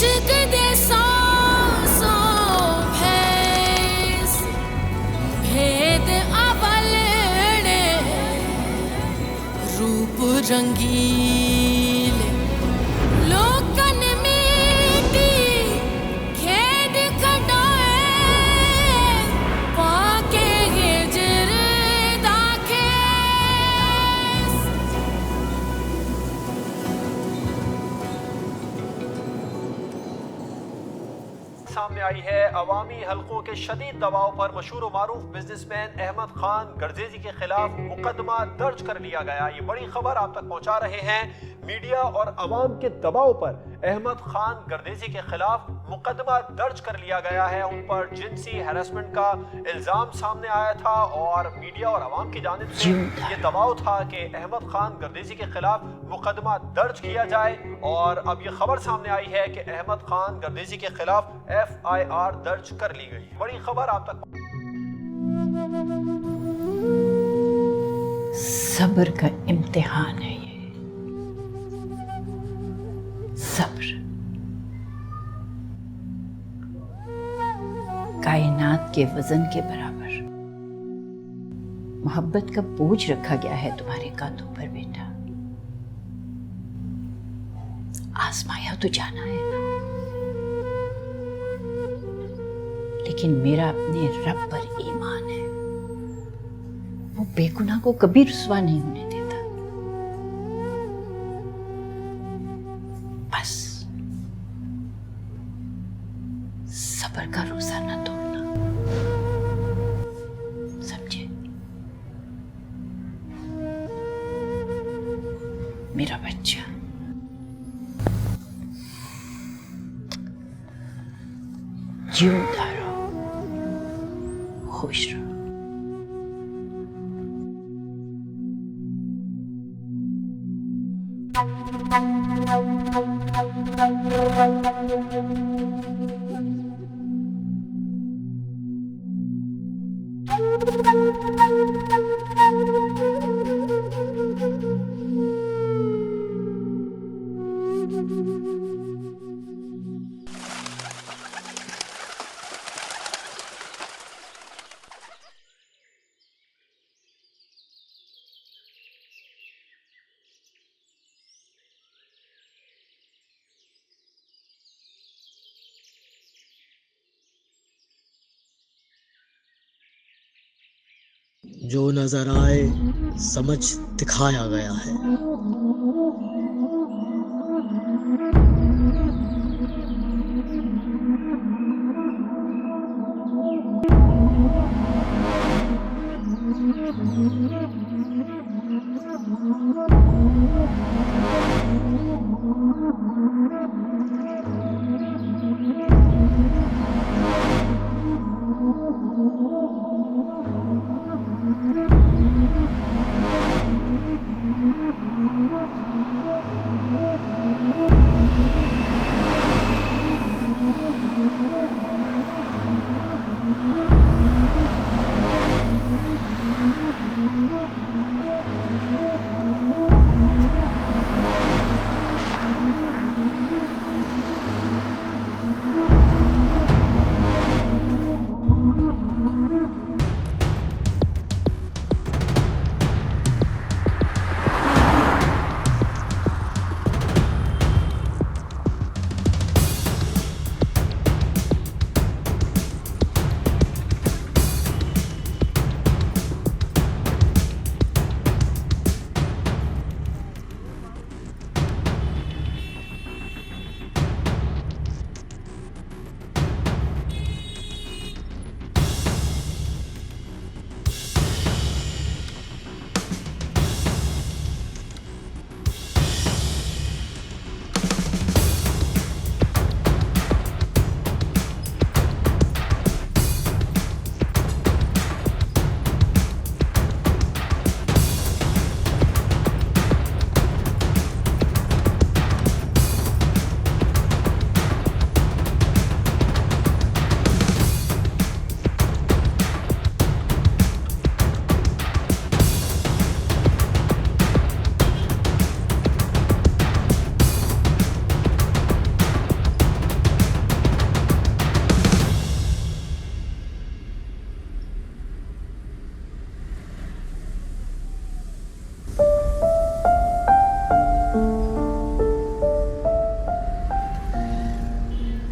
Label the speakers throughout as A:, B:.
A: इश्क दे सांसों भैस भेद अवलने रूप रंगीले लोकन मीठी खेद खटाए पाके हिजर दाखेस।
B: सामने आई है अवामी हलकों के शदीद दबाव पर मशहूर मारूफ बिजनेसमैन अहमद खान गर्जेजी के खिलाफ मुकदमा दर्ज कर लिया गया। ये बड़ी खबर आप तक पहुंचा रहे हैं। मीडिया और अवाम के दबाव पर अहमद खान गर्जेजी के खिलाफ मुकदमा दर्ज कर लिया गया है। उन पर जिनसी हैरेसमेंट का इल्जाम सामने आया था और मीडिया और अवाम की जानिब से ये दबाव था कि अहमद खान गर्जेजी के खिलाफ मुकदमा दर्ज किया जाए। और अब ये खबर सामने आई है कि अहमद खान गर्जेजी के खिलाफ FIR दर्ज कर ली गई। बड़ी खबर आप तक।
C: सब्र का इम्तिहान है ये, सब्र। कायनात के वजन के बराबर मोहब्बत का बोझ रखा गया है तुम्हारे कांधों पर बेटा। आजमाया तो जाना है ना, लेकिन मेरा अपने रब पर ईमान है, वो बेगुनाह को कभी रुसवा नहीं होने देता। बस सब्र का रोजा ना तोड़ना, समझे मेरा बच्चा। जीवता रहो, खुश रहो।
D: जो नजर आए समझ दिखाया गया है।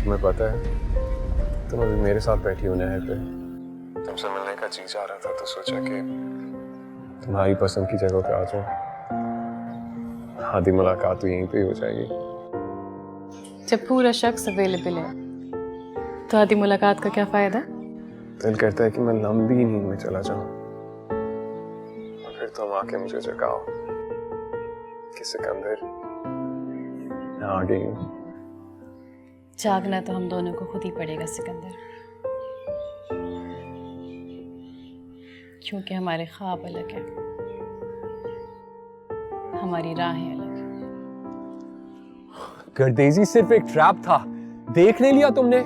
E: तुम्हें पता है तुम अभी मेरे साथ बैठी हो नहर पे, तुमसे मिलने का जी चाह रहा था तो सोचा कि तुम्हारी पसंद की जगह पे आ जाऊं। आधी मुलाकात तो यहीं पे ही हो जाएगी।
F: जब पूरा शख्स अवेलेबल है तो आधी मुलाकात का क्या फायदा?
E: दिल करता है कि मैं लंबी नींद में चला जाऊं और फिर तुम आके मुझे जगाओ कि सिकंदर मैं आ गई हूं।
F: जागना तो हम दोनों को खुद ही पड़ेगा सिकंदर, क्योंकि हमारे ख्वाब अलग हैं, हमारी राहें अलग हैं।
E: गर्देजी सिर्फ एक ट्रैप था, देख नहीं लिया तुमने?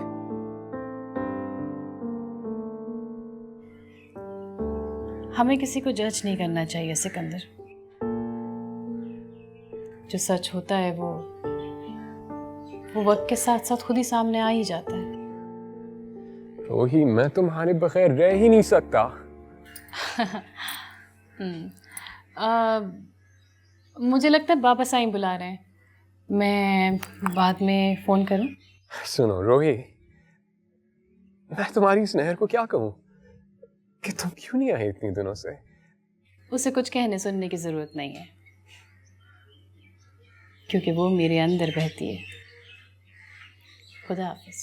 F: हमें किसी को जज नहीं करना चाहिए सिकंदर। जो सच होता है वो वक्त के साथ साथ खुद ही सामने आ ही जाता है।
E: रोही, मैं तुम्हारे बगैर रह ही नहीं सकता।
F: मुझे लगता है बाबा साईं बुला रहे हैं, मैं बाद में फोन करूं?
E: सुनो रोही, मैं तुम्हारी इस नहर को क्या कहूं कि तुम क्यों नहीं आई इतनी दिनों से?
F: उसे कुछ कहने सुनने की जरूरत नहीं है, क्योंकि वो मेरे अंदर बहती है। खुदा हाफिज।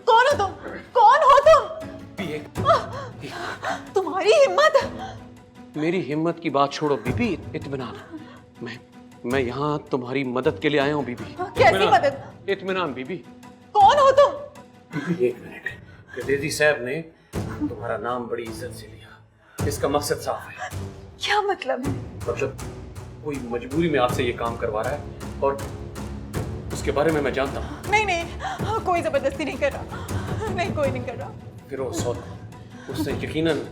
G: कौन हो तुम? कौन हो तुम? तुम्हारी हिम्मत?
H: मेरी हिम्मत की बात छोड़ो बीबी, इत्मीनान। मैं यहाँ तुम्हारी मदद के लिए आया हूँ बीबी।
G: कैसी मदद?
H: इत्मीनान बीबी।
G: कौन हो तुम?
H: बीबी एक मिनट, गर्देजी साहब ने तुम्हारा नाम बड़ी इज्जत से लिया, इसका मकसद साफ है।
G: क्या मतलब है?
H: मतलब कोई मजबूरी में आपसे ये काम करवा रहा है और उसके बारे में मैं जानता हूँ।
G: नहीं नहीं, कोई जबरदस्ती नहीं कर रहा। नहीं, कोई नहीं कर रहा।
H: फिर वो सौदा, उसने यकीनन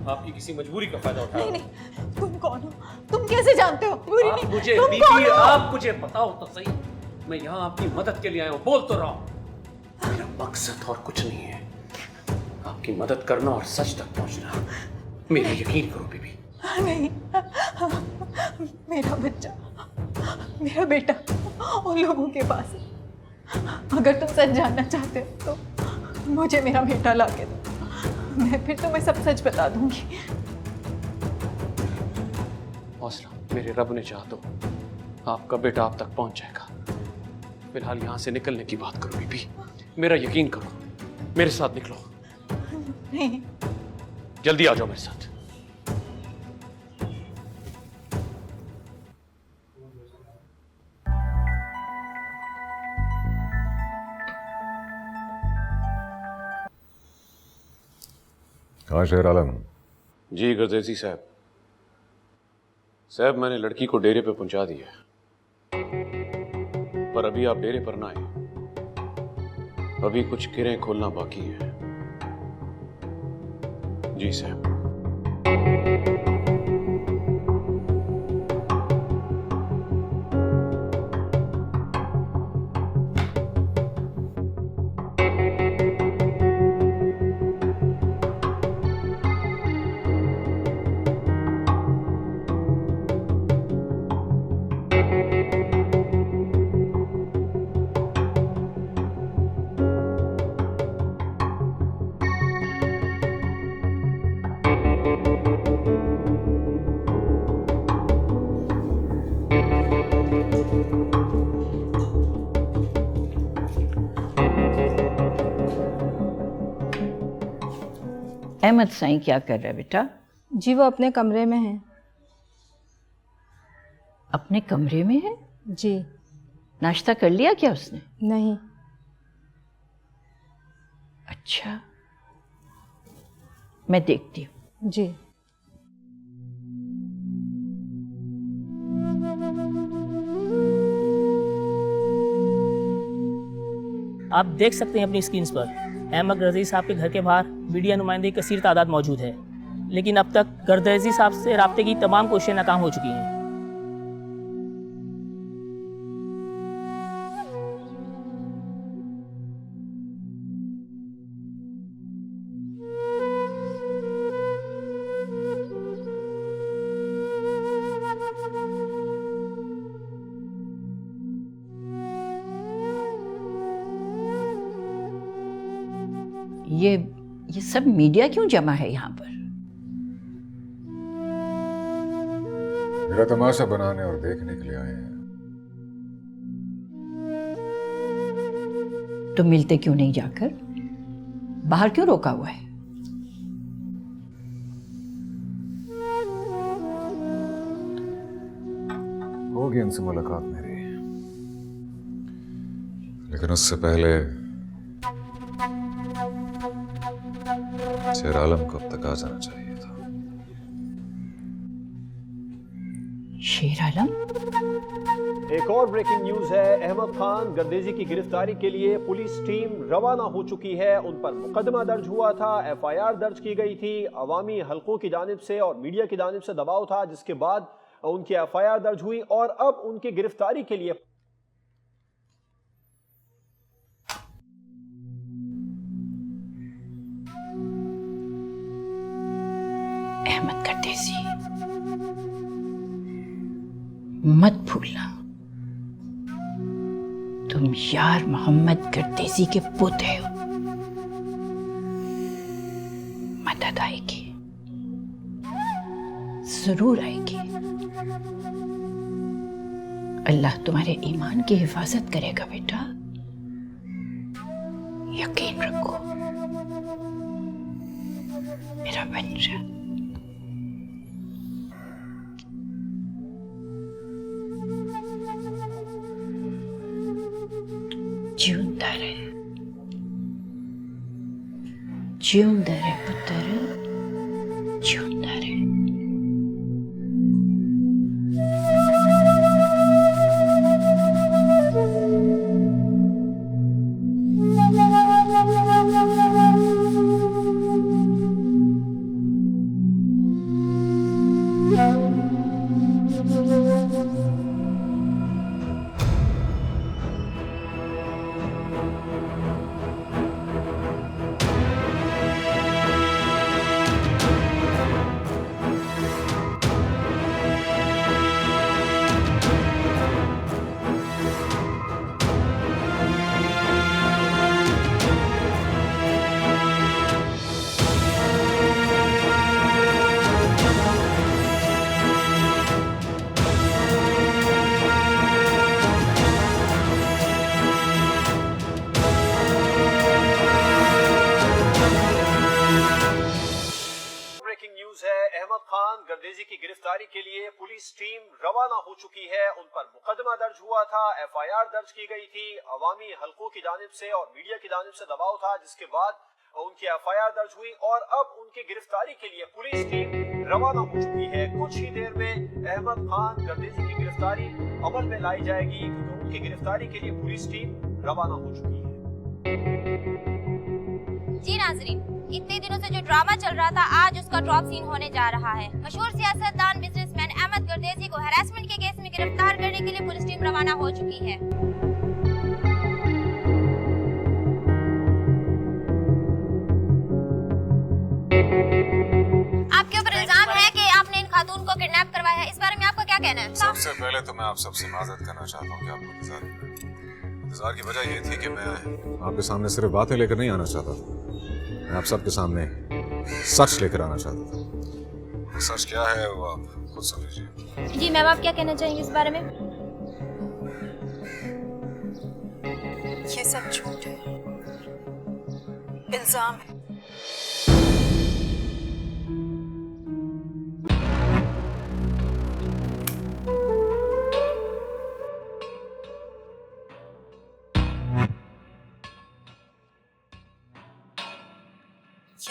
H: आपकी किसी मजबूरी का फायदा उठाया।
G: नहीं नहीं, तुम कौन हो? तुम कैसे जानते हो? पूरी
H: आप
G: नहीं,
H: मुझे
G: तुम
H: बीबी,
G: कौन हो?
H: आप मुझे बताओ तो सही। मैं यहाँ आपकी मदद के लिए आया हूँ, बोल तो रहा हूँ। मेरा मकसद और कुछ नहीं है, आपकी मदद करना और सच तक पहुँचना। मेरा यकीन करो बीबी।
G: नहीं, मेरा बच्चा, मेरा बेटा उन लोगों के पास है। अगर तुम सच जानना चाहते हो तो मुझे मेरा बेटा ला के दो, मैं फिर तुम्हें सब सच बता दूंगी।
H: हौसला, मेरे रब ने चाहा तो आपका बेटा आप तक पहुंच जाएगा। फिलहाल यहाँ से निकलने की बात करो बीबी, मेरा यकीन करो, मेरे साथ निकलो।
G: नहीं,
H: जल्दी आ जाओ मेरे साथ।
E: हाँ शेर आलम।
H: जी गर्देजी साहब, मैंने लड़की को डेरे पे पहुंचा दिया, पर अभी आप डेरे पर ना आए, अभी कुछ किरें खोलना बाकी है। जी साहब।
C: अहमद साईं क्या कर रहा है बेटा?
G: जी वो अपने कमरे में है।
C: अपने कमरे में है?
G: जी।
C: नाश्ता कर लिया क्या उसने?
G: नहीं।
C: अच्छा, मैं देखती हूँ।
G: जी।
I: आप देख सकते हैं अपनी स्क्रीन पर अहमद गर्दैजी साहब के घर के बाहर मीडिया नुमाइंदे की कसीर तादाद मौजूद है, लेकिन अब तक गर्दैजी साहब से राब्ते की तमाम कोशिशें नाकाम हो चुकी हैं।
C: ये सब मीडिया क्यों जमा है यहाँ पर?
J: मेरा तमाशा बनाने और देखने के लिए आए हैं।
C: तो मिलते क्यों नहीं जाकर? बाहर क्यों रोका हुआ है?
J: होगी उनसे मुलाकात मेरी, लेकिन उससे पहले शेर आलम को अब तक आ जाना चाहिए था।
C: शेर आलम?
B: एक और ब्रेकिंग न्यूज है। अहमद खान गर्दैजी की गिरफ्तारी के लिए पुलिस टीम रवाना हो चुकी है। उन पर मुकदमा दर्ज हुआ था, FIR दर्ज की गई थी। अवामी हलकों की जानिब से और मीडिया की जानिब से दबाव था, जिसके बाद उनकी FIR दर्ज हुई और अब उनकी गिरफ्तारी के लिए
C: अहमद गर्दैजी, मत भूलना तुम यार मोहम्मद गर्दैजी के पोते हो। मदद आएगी, जरूर आएगी। अल्लाह तुम्हारे ईमान की हिफाजत करेगा बेटा, यकीन रखो। मेरा बच्चा जिंदा रहे, जिंदा रहे पुत्र, जिंदा रहे।
B: गर्दैजी की गिरफ्तारी के लिए पुलिस टीम रवाना हो चुकी है। उन पर मुकदमा दर्ज हुआ था, FIR दर्ज की गई थी। अवामी हलकों की जानिब से और मीडिया की जानिब से दबाव था, जिसके बाद उनकी FIR दर्ज हुई और अब उनकी गिरफ्तारी के लिए पुलिस टीम रवाना हो चुकी है। कुछ ही देर में अहमद खान गर्दैजी की गिरफ्तारी अमल में लाई जाएगी, क्योंकि उनकी गिरफ्तारी के लिए पुलिस टीम रवाना हो चुकी है।
K: जी नाज़रीन, इतने दिनों से जो ड्रामा चल रहा था, आज उसका ड्रॉप सीन होने जा रहा है। मशहूर सियासतदान बिजनेसमैन अहमद गर्दैजी को हैरेसमेंट के केस में गिरफ्तार करने के लिए पुलिस टीम रवाना हो चुकी है। आपके ऊपर इल्जाम है कि आपने इन खातून को किडनैप करवाया है, इस बारे में आपका क्या कहना है?
J: सबसे पहले तो मैं आप सबसे माजरत करना चाहता हूँ कि आपको इंतजार की वजह ये थी कि मैं आपके सामने सिर्फ बातें लेकर नहीं आना चाहता था, मैं आप सबके सामने सच लेकर आना चाहता था। सच क्या है वो आप खुद समझिए।
K: जी मैम, आप क्या कहना चाहेंगे इस बारे में?
G: ये सब झूठ है, इल्जाम है।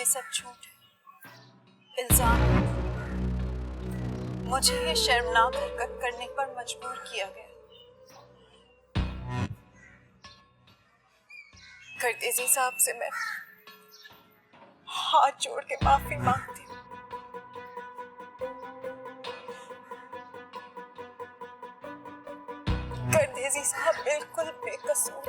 G: ये सब झूठ है, इल्जाम है। मुझे ये शर्मनाक हरकत करने पर मजबूर किया गया। गर्देजी साहब से मैं हाथ जोड़ के माफी मांगती हूँ। गर्देजी साहब बिल्कुल बेकसूर।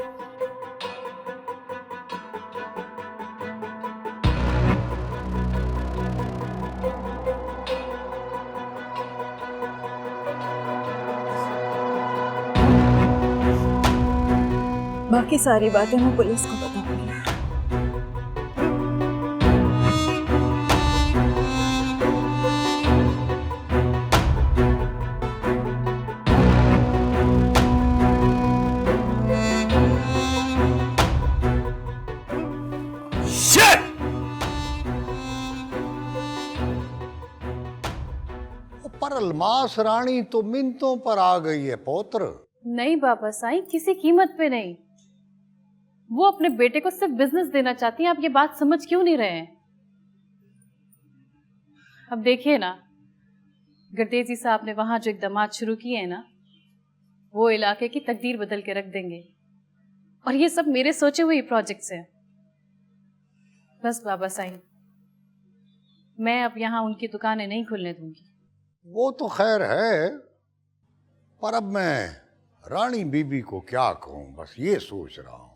G: बाकी सारी बातें मैं पुलिस को बताऊंगी।
L: पर अलमास रानी तो मिन्नतों पर आ गई है पौत्र।
F: नहीं बाबा साईं, किसी कीमत पे नहीं। वो अपने बेटे को सिर्फ बिजनेस देना चाहती हैं। आप ये बात समझ क्यों नहीं रहे हैं? अब देखिए ना, गर्देजी साहब ने वहां जो इकदाम शुरू किए हैं ना, वो इलाके की तकदीर बदल के रख देंगे। और ये सब मेरे सोचे हुए प्रोजेक्ट्स हैं। बस बाबा साईं, मैं अब यहाँ उनकी दुकानें नहीं खुलने दूंगी।
L: वो तो खैर है, पर अब मैं रानी बीबी को क्या कहूँ, बस ये सोच रहा हूँ।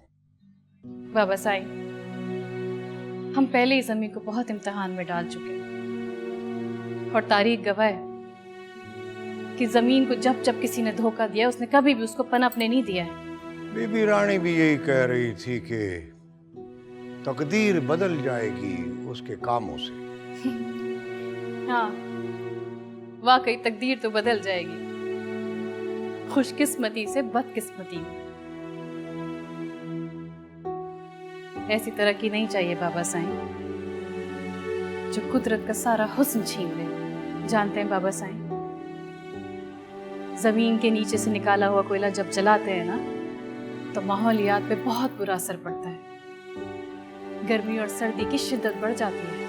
F: बाबा साईं, हम पहले ही ज़मीन को बहुत इम्तिहान में डाल चुके हैं और तारीख गवाह है कि ज़मीन को जब जब किसी ने धोखा दिया, उसने कभी भी उसको पनपने नहीं दिया है।
L: बीबी रानी भी यही कह रही थी कि तकदीर बदल जाएगी उसके कामों से।
F: हाँ, वाकई तकदीर तो बदल जाएगी, खुशकिस्मती से बदकिस्मती में। ऐसी तरक्की नहीं चाहिए बाबा साईं, जो कुदरत का सारा हुस्न छीन ले। जानते हैं बाबा साईं, जमीन के नीचे से निकाला हुआ कोयला जब जलाते हैं ना, तो माहौलियात पे बहुत बुरा असर पड़ता है। गर्मी और सर्दी की शिद्दत बढ़ जाती है।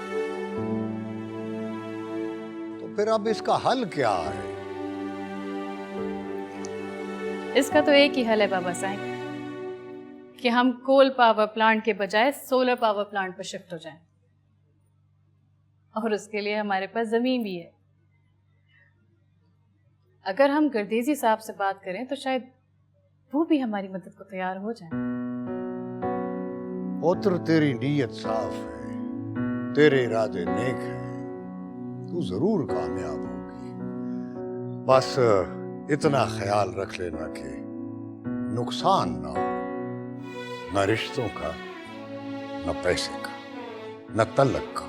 L: तो फिर अब इसका हल क्या है?
F: इसका तो एक ही हल है बाबा साईं, कि हम कोल पावर प्लांट के बजाय सोलर पावर प्लांट पर शिफ्ट हो जाएं। और उसके लिए हमारे पास जमीन भी है। अगर हम गर्देजी साहब से बात करें तो शायद वो भी हमारी मदद को तैयार हो जाए।
L: पुत्र, तेरी नीयत साफ है, तेरे इरादे नेक हैं, तू जरूर कामयाब होगी। बस इतना ख्याल रख लेना कि नुकसान ना हो, न रिश्तों का, न पैसे का, न तलक का।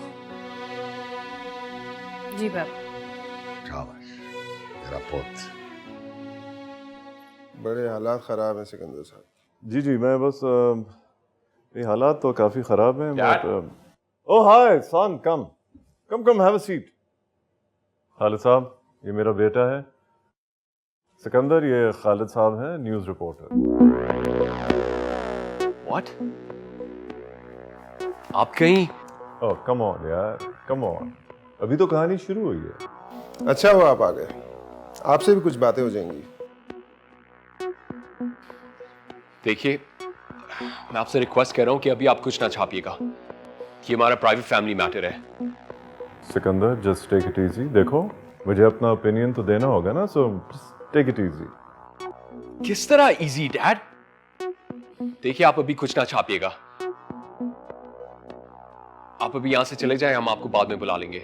F: जी बाबा।
L: शाबाश मेरा पुत्र।
E: बड़े हालात ख़राब हैं सिकंदर साहब। जी मैं बस ये हालात तो काफ़ी ख़राब हैं। ओह हाय सन, कम कम कम, हैव अ सीट। खालिद साहब, ये मेरा बेटा है सिकंदर, ये खालिद साहब हैं न्यूज़ रिपोर्टर।
M: व्हाट? आप कहीं?
E: ओह कम ऑन यार, कम ऑन, अभी तो कहानी शुरू हुई है।
N: अच्छा हुआ आप आ गए, आपसे भी कुछ बातें हो जाएंगी।
M: देखिए, मैं आपसे रिक्वेस्ट कर रहा हूं कि अभी आप कुछ ना छापिएगा। ये हमारा प्राइवेट फैमिली मैटर है।
E: Sikandar, just take it easy. देखो, मुझे अपना ओपिनियन तो देना होगा ना, सो टेक इट इजी।
M: किस तरह इजी डैड? देखिए, आप अभी कुछ ना छापिएगा। आप अभी यहां से चले जाएं, हम आपको बाद में बुला लेंगे।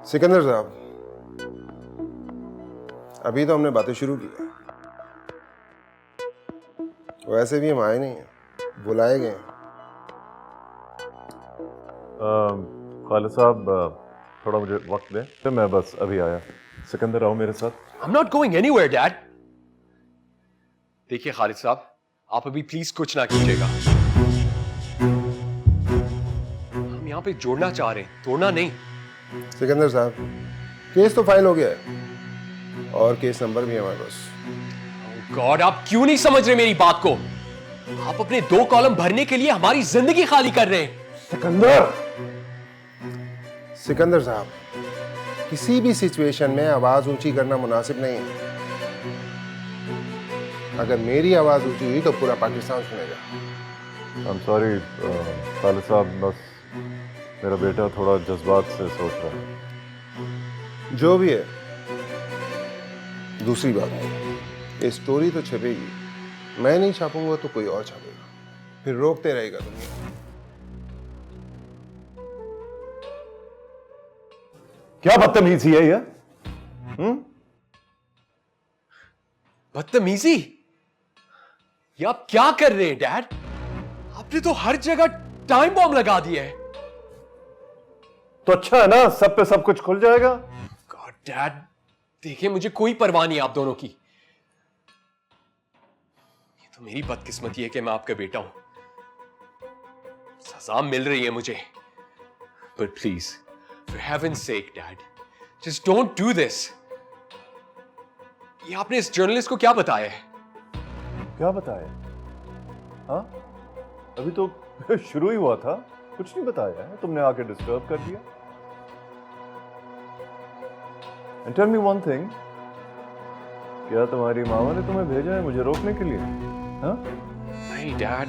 N: सिकंदर साहब, अभी तो हमने बातें शुरू की है, वैसे भी हम आए नहीं हैं, बुलाए गए।
E: खालिद साहब, थोड़ा मुझे वक्त दें, तो मैं बस अभी आया। सिकंदर, आओ मेरे साथ।
M: I'm not going anywhere, Dad. देखिए खालिद साहब, आप अभी प्लीज कुछ ना कीजिएगा। हम यहाँ पे जोड़ना चाह रहे हैं, तोड़ना नहीं।
N: सिकंदर साहब, केस तो फाइल हो गया है और केस नंबर भी हमारे पास।
M: गॉड, आप क्यों नहीं समझ रहे मेरी बात को? आप अपने 2 कॉलम भरने के लिए हमारी जिंदगी खाली कर रहे हैं।
N: सिकंदर साहब, किसी भी सिचुएशन में आवाज ऊंची करना मुनासिब नहीं है। अगर मेरी आवाज ऊंची हुई तो पूरा पाकिस्तान सुनेगा।
J: आई एम सॉरी खालिद साहब, बस मेरा बेटा थोड़ा जज्बात से सोच रहा है।
N: जो भी है, दूसरी बात, ये स्टोरी तो छपेगी, मैं नहीं छापूंगा तो कोई और छापेगा, फिर रोकते रहेगा दुनिया।
J: क्या बदतमीजी है ये?
M: बदतमीजी? ये आप क्या कर रहे हैं डैड? आपने तो हर जगह टाइम बॉम्ब लगा दिया है।
J: तो अच्छा है ना, सब पे सब कुछ खुल जाएगा।
M: गॉड डैड, देखिए मुझे कोई परवाह नहीं आप दोनों की। ये तो मेरी बदकिस्मती है कि मैं आपका बेटा हूं। सजा मिल रही है मुझे। But please, for heaven's sake, Dad, just don't do this. ये आपने इस जर्नलिस्ट को क्या बताया है?
J: क्या बताया? हाँ, अभी तो शुरू ही हुआ था, कुछ नहीं बताया है, तुमने आके डिस्टर्ब कर दिया। And tell me one thing, क्या तुम्हारी मामा ने तुम्हें भेजा है मुझे रोकने के लिए? हाँ?
M: नहीं डैड,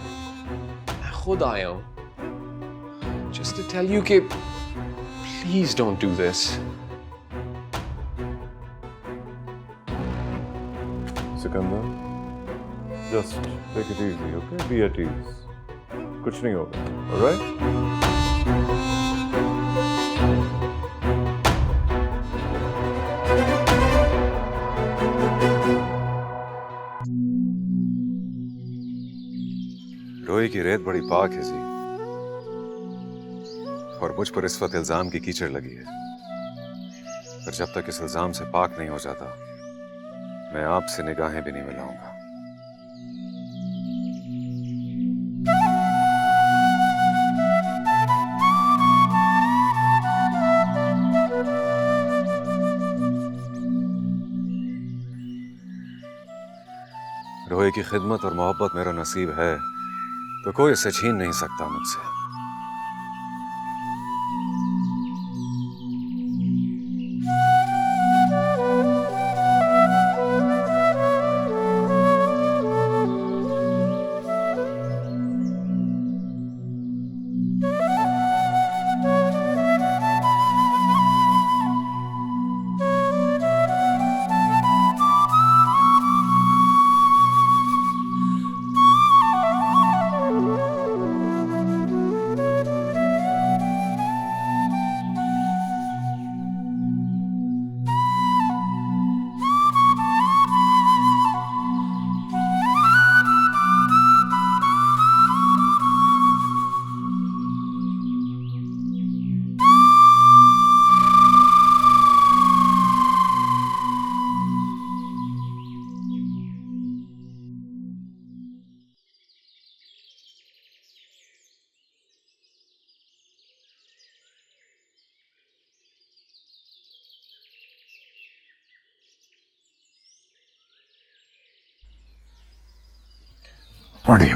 M: मैं खुद आया हूं। Just to tell you कि please don't do this.
J: Sikandar, just take it easy, okay? Be at ease. कुछ नहीं होगा, alright? रोई की रेत बड़ी पाक है जी, और मुझ पर इस वक्त इल्जाम की कीचड़ लगी है। पर जब तक इस इल्जाम से पाक नहीं हो जाता, मैं आपसे निगाहें भी नहीं मिलाऊंगा। रोए की खिदमत और मोहब्बत मेरा नसीब है, तो कोई इसे छीन नहीं सकता मुझसे।
O: पढ़िए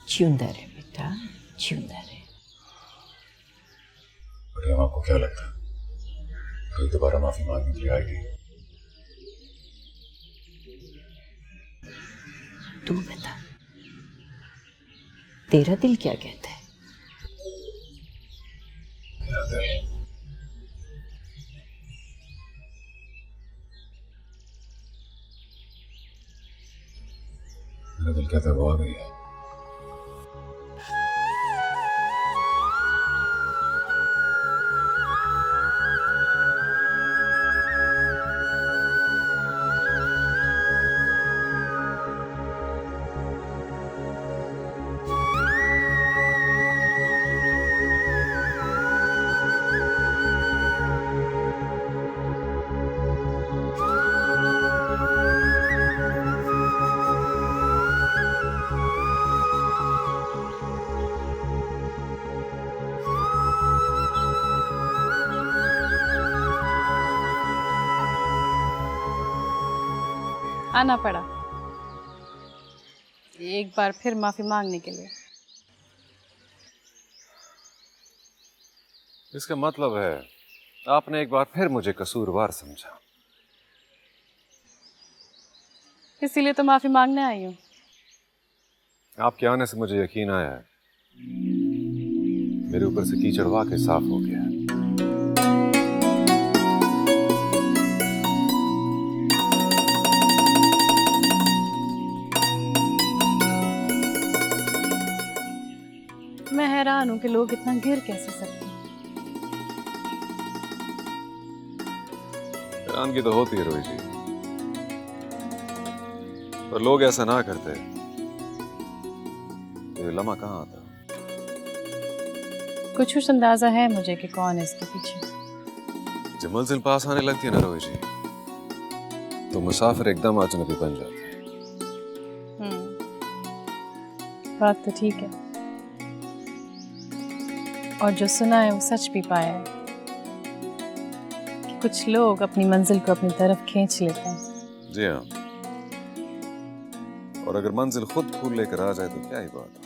C: जिंदा रहे बेटा, जिंदा रहे।
J: मरियम, आपको क्या लगता है कोई दोबारा माफी मांगने के लिए आएगी?
C: तू बता, तेरा दिल क्या कहता है?
J: मेरा दिल कहता है वो आ गई है।
F: आना पड़ा एक बार फिर माफी मांगने के लिए।
J: इसका मतलब है आपने एक बार फिर मुझे कसूरवार समझा।
F: इसीलिए तो माफी मांगने आई हूँ।
J: आपके आने से मुझे यकीन आया है मेरे ऊपर से कीचड़ वाकई साफ हो गया है।
F: मैं हैरान हूं कि लोग इतना गिर कैसे सकते हैं।
J: हैरानगी तो होती है रोही जी, पर लोग ऐसा ना करते तो ये लम्हा कहाँ आता।
F: कुछ अंदाजा है मुझे कि कौन है इसके पीछे।
J: जब मंजिल पास आने लगती है ना रोही जी, तो मुसाफिर एकदम अजनबी बन जाते हैं।
F: बात तो ठीक है, और जो सुना है वो सच भी पाया है कि कुछ लोग अपनी मंजिल को अपनी तरफ खींच लेते हैं।
J: जी हाँ, और अगर मंजिल खुद फूल लेकर आ जाए तो क्या ही बात है।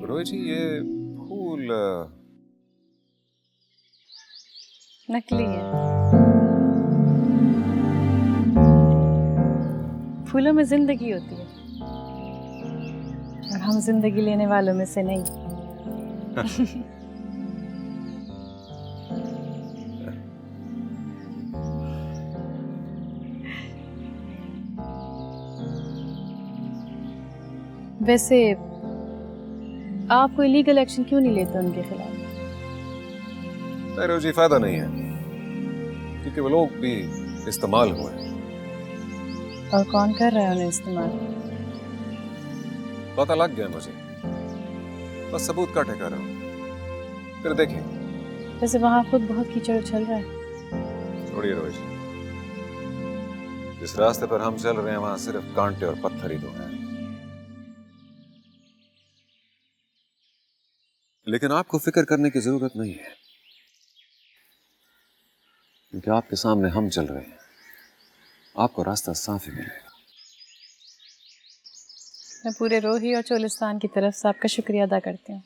J: रोहित जी ये फूल
F: नकली है। फूलों में जिंदगी होती है और हम जिंदगी लेने वालों में से नहीं। वैसे आप कोई लीगल एक्शन क्यों नहीं लेते उनके खिलाफ?
J: रोजी फायदा नहीं है, क्योंकि वो लोग भी इस्तेमाल हुए हैं।
F: और कौन कर रहा है उन्हें इस्तेमाल?
J: पता लग गया मुझे, बस सबूत इकट्ठे कर रहा हूँ, फिर देखें।
F: वैसे वहां खुद बहुत कीचड़ उछल रहा है।
J: छोड़िए रोहित, जिस रास्ते पर हम चल रहे हैं वहां सिर्फ कांटे और पत्थर ही तो हैं। लेकिन आपको फिक्र करने की जरूरत नहीं है, क्योंकि आपके सामने हम चल रहे हैं, आपको रास्ता साफ ही मिलेगा।
F: मैं पूरे रोही और चोलिस्तान की तरफ से आपका शुक्रिया अदा करती हूँ।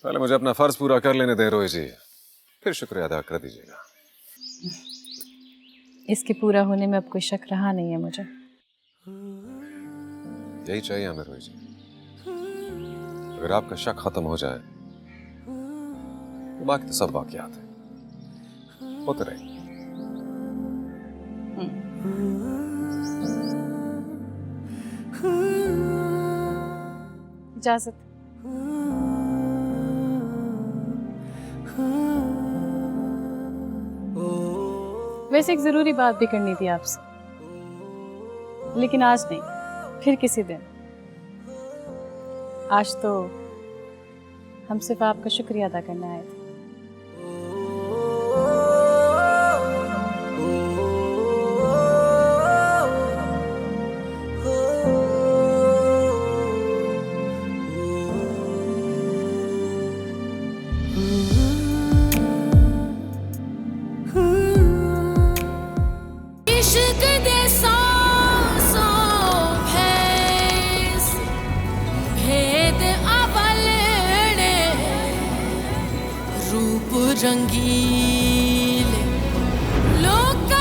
J: पहले मुझे अपना फर्ज पूरा कर लेने दें रोही जी, फिर शुक्रिया अदा कर दीजिएगा।
F: इसके पूरा होने में अब कोई शक रहा नहीं है मुझे।
J: यही चाहिए हमें रोही जी। अगर आपका शक खत्म हो जाए तो बाकी तो सब वाकयात हैं, होते रहेंगे।
F: इजाजत। वैसे एक जरूरी बात भी करनी थी आपसे, लेकिन आज नहीं, फिर किसी दिन। आज तो हम सिर्फ आपका शुक्रिया अदा करने आए थे।
A: इश्क दे सांसों भैंस भेद अवलने रूप रंगीले लोक